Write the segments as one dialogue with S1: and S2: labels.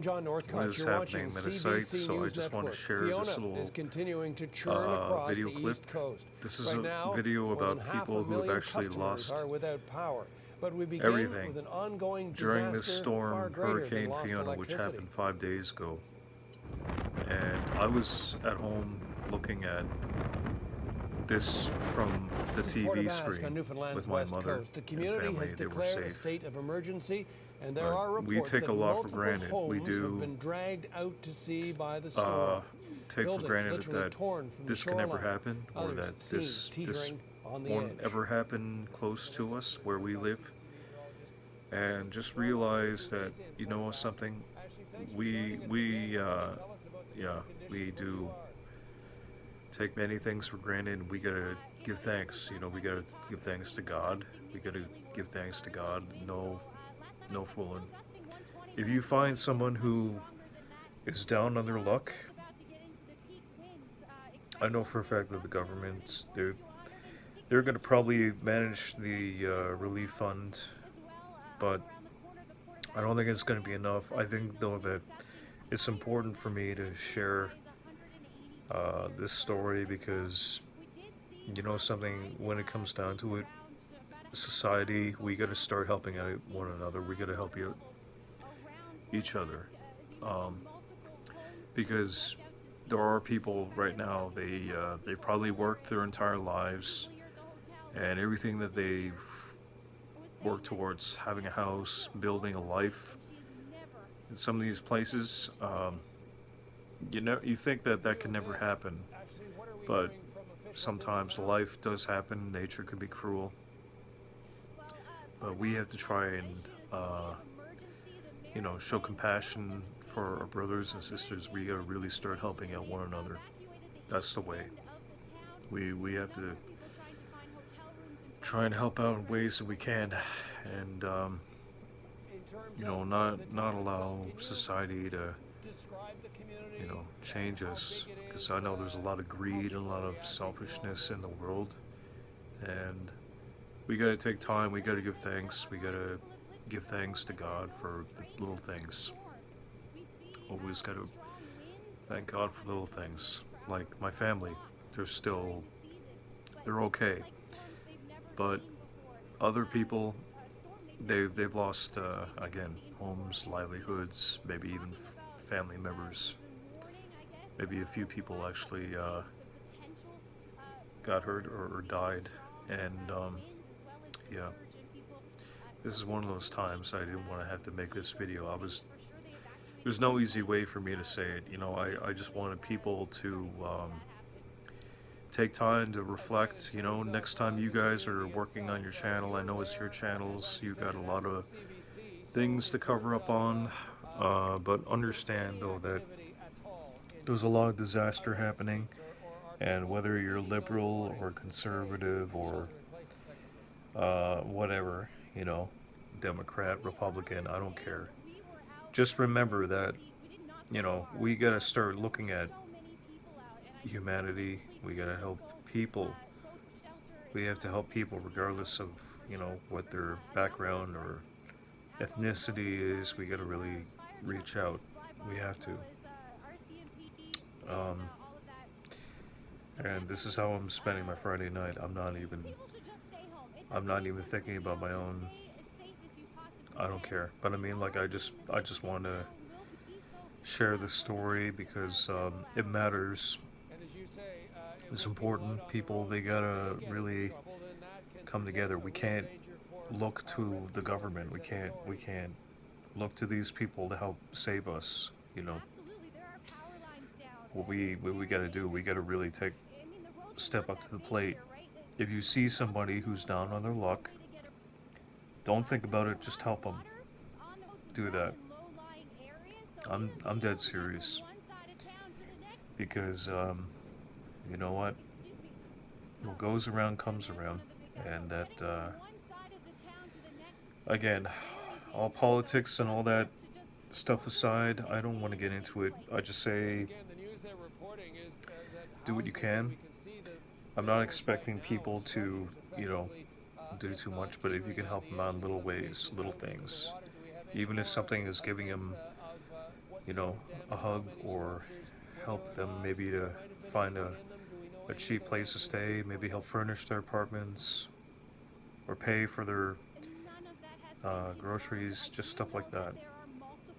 S1: John
S2: what
S1: Northcott.
S2: is
S1: You're watching
S2: happening at a site,
S1: CBC
S2: so I
S1: News
S2: just want to
S1: Network.
S2: share
S1: Fiona
S2: this little
S1: is continuing to churn across
S2: video
S1: the
S2: clip.
S1: East Coast.
S2: This is
S1: Right
S2: a
S1: now,
S2: video
S1: more than
S2: about
S1: half
S2: people
S1: a
S2: who have
S1: million
S2: actually
S1: customers
S2: lost
S1: are without power. But we begin
S2: everything
S1: with an ongoing
S2: during this
S1: disaster far
S2: storm,
S1: greater than
S2: Hurricane
S1: lost
S2: Fiona, which
S1: electricity.
S2: happened 5 days ago. And I was at home looking at this from the TV screen with my mother
S1: Coast. The
S2: and
S1: community
S2: family.
S1: has
S2: They were
S1: declared a
S2: safe.
S1: state of emergency, and there are
S2: We
S1: reports
S2: take
S1: that
S2: a lot for
S1: multiple
S2: granted. We
S1: homes have been
S2: do
S1: dragged out to sea by the storm.
S2: take for
S1: Buildings
S2: granted
S1: literally
S2: that
S1: torn from
S2: this
S1: the
S2: can never
S1: shoreline.
S2: happen, or
S1: Others
S2: that
S1: seen
S2: this
S1: teetering on the
S2: won't
S1: edge.
S2: ever happen close to us where we live. And just realize that, you know something, we do take many things for granted, and we gotta give thanks. You know, we gotta give thanks to God. We gotta give thanks to God. No fooling. If you find someone who is down on their luck, I know for a fact that the government, they're gonna probably manage the relief fund, but I don't think it's gonna be enough. I think though that it's important for me to share this story because, you know something, when it comes down to it, society, we gotta start helping out one another. We gotta help each other. Because there are people right now, they probably worked their entire lives, and everything that they work towards, having a house, building a life, in some of these places, you think that that can never happen, but sometimes life does happen. Nature can be cruel, but we have to try and show compassion for our brothers and sisters. We gotta really start helping out one another. That's the way. We have to try and help out in ways that we can, and not allow society to change us, because I know there's a lot of greed and a lot of selfishness in the world, and we gotta take time. We gotta give thanks. We gotta give thanks to God for the little things. Always gotta thank God for little things. Like my family, they're okay, but other people, they've lost again, homes, livelihoods, maybe even family members. Maybe a few people actually got hurt or died, and yeah, this is one of those times I didn't want to have to make this video. There's no easy way for me to say it. I just wanted people to take time to reflect. Next time you guys are working on your channel, I know it's your channels, you got a lot of things to cover up on, but understand though that there's a lot of disaster happening, and whether you're liberal or conservative or whatever, Democrat, Republican, I don't care. Just remember that, we gotta start looking at humanity. We gotta help people. We have to help people regardless of, what their background or ethnicity is. We gotta really reach out. We have to. And this is how I'm spending my Friday night. I'm not even thinking about my own. I don't care. But I mean, like, I just want to share this story because it matters. It's important. People, they gotta really come together. We can't look to the government. We can't look to these people to help save us. What we gotta do, we gotta really step up to the plate. If you see somebody who's down on their luck, don't think about it, just help them. Do that. I'm dead serious. Because, you know what? What goes around comes around. And that, again, all politics and all that stuff aside, I don't want to get into it. I just say, do what you can. I'm not expecting people to, do too much, but if you can help them out in little ways, little things, even if something is giving them you know, a hug or help them maybe to find a cheap place to stay, maybe help furnish their apartments or pay for their groceries, just stuff like that.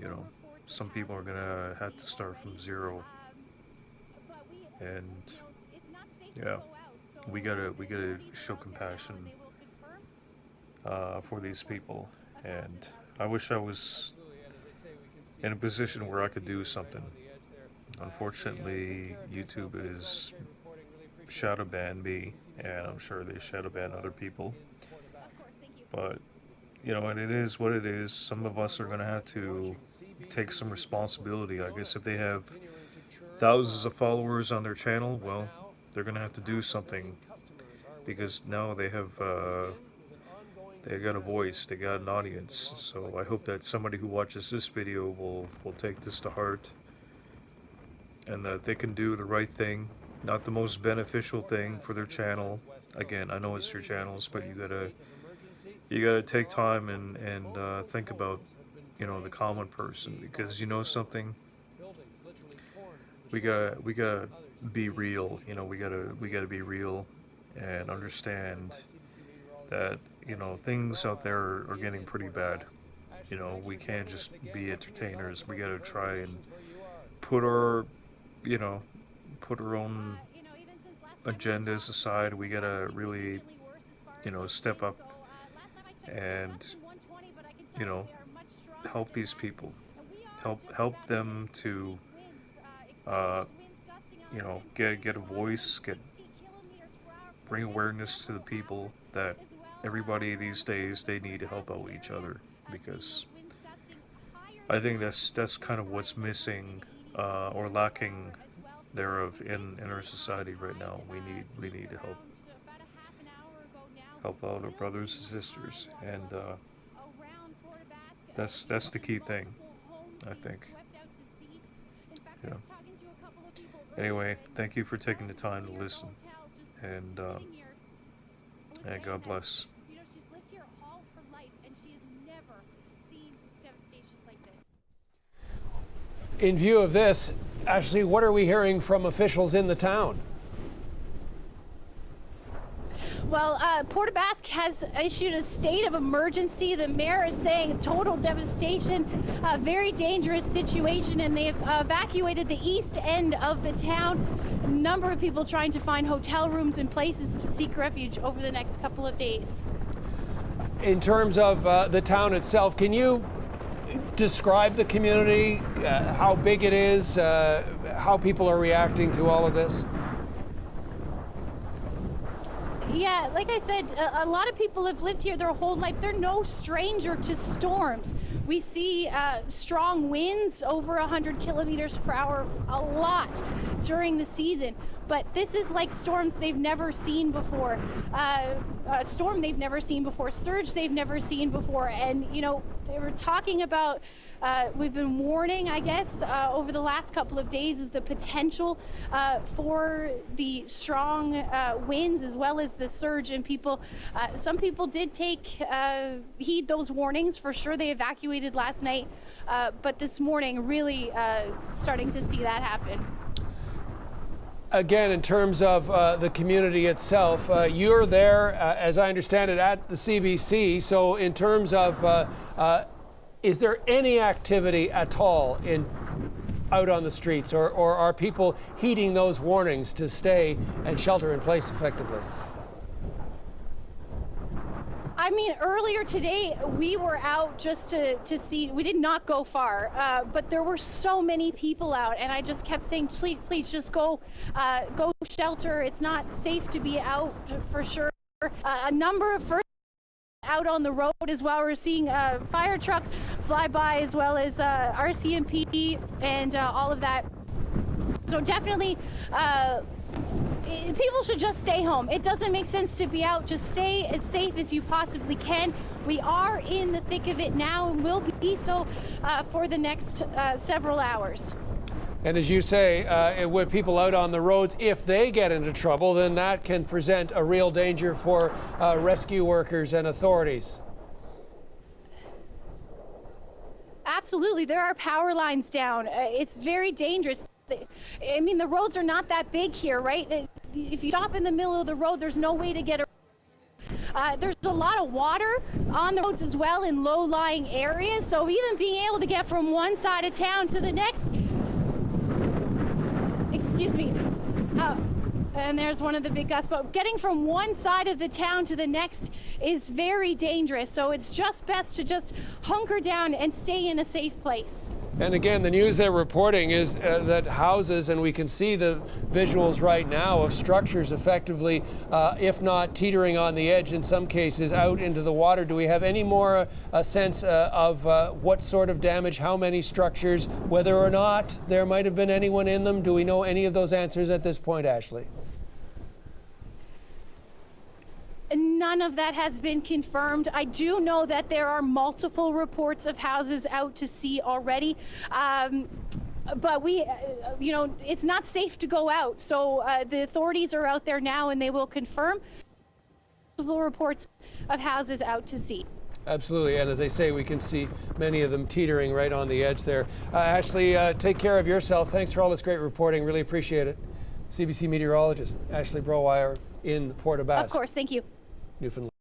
S2: You know, some people are gonna have to start from zero, and yeah, we gotta show compassion for these people. And I wish I was in a position where I could do something. Unfortunately, YouTube is shadow banned me, and I'm sure they shadow ban other people. But you know, and it is what it is. Some of us are gonna have to take some responsibility. I guess if they have thousands of followers on their channel, well, they're gonna have to do something because now they got a voice, they got an audience. So I hope that somebody who watches this video will take this to heart, and that they can do the right thing, not the most beneficial thing for their channel. Again, I know it's your channels, but you gotta take time and think about, you know, the common person, because you know something, we gotta be real. You know, we gotta be real and understand that, you know, things out there are getting pretty bad. You know, we can't just be entertainers. We gotta try and put our, you know, put our own agendas aside. We gotta really, you know, step up and, you know, help these people, help them to, you know, get a voice, bring awareness to the people that everybody these days, they need to help out each other, because I think that's kind of what's missing or lacking thereof in our society right now. We need to help out our brothers and sisters, and that's the key thing, I think. Yeah. Anyway, thank you for taking the time to listen, and God bless.
S1: In view of this, Ashley, what are we hearing from officials in the town?
S3: Well, Port aux Basques has issued a state of emergency. The mayor is saying total devastation, a very dangerous situation, and they've evacuated the east end of the town. A number of people trying to find hotel rooms and places to seek refuge over the next couple of days.
S1: In terms of the town itself, can you describe the community, how big it is, how people are reacting to all of this?
S3: Yeah, like I said, a lot of people have lived here their whole life. They're no stranger to storms. We see strong winds over 100 kilometers per hour, a lot during the season. But this is like storms they've never seen before, a storm they've never seen before, surge they've never seen before. And, you know, they were talking about, we've been warning, I guess, over the last couple of days of the potential for the strong winds as well as the surge. And people, some people did take heed those warnings for sure. They evacuated last night, but this morning really starting to see that happen.
S1: Again, in terms of the community itself, you're there, as I understand it, at the CBC. So in terms of, is there any activity at all out on the streets, or are people heeding those warnings to stay and shelter in place effectively?
S3: I mean, earlier today, we were out just to see. We did not go far, but there were so many people out, and I just kept saying, please just go shelter. It's not safe to be out for sure. A number of first out on the road as well. We're seeing fire trucks fly by, as well as RCMP and all of that. So definitely, people should just stay home. It doesn't make sense to be out. Just stay as safe as you possibly can. We are in the thick of it now and will be so for the next several hours.
S1: And as you say, with people out on the roads, if they get into trouble, then that can present a real danger for rescue workers and authorities.
S3: Absolutely. Absolutely, there are power lines down. It's very dangerous. I mean, the roads are not that big here, right? If you stop in the middle of the road, there's no way to get around. There's a lot of water on the roads as well in low-lying areas, so even being able to get from one side of town to the next, excuse me, and there's one of the big gusts, but getting from one side of the town to the next is very dangerous, so it's just best to just hunker down and stay in a safe place.
S1: And again, the news they're reporting is that houses, and we can see the visuals right now of structures effectively, if not teetering on the edge, in some cases out into the water. Do we have any more sense of what sort of damage, how many structures, whether or not there might have been anyone in them? Do we know any of those answers at this point, Ashley?
S3: None of that has been confirmed. I do know that there are multiple reports of houses out to sea already. But we, it's not safe to go out. So the authorities are out there now and they will confirm multiple reports of houses out to sea.
S1: Absolutely, and as I say, we can see many of them teetering right on the edge there. Ashley, take care of yourself. Thanks for all this great reporting. Really appreciate it. CBC meteorologist Ashley Browire in the Port of Bass,
S3: Of course, thank you.
S1: Newfoundland.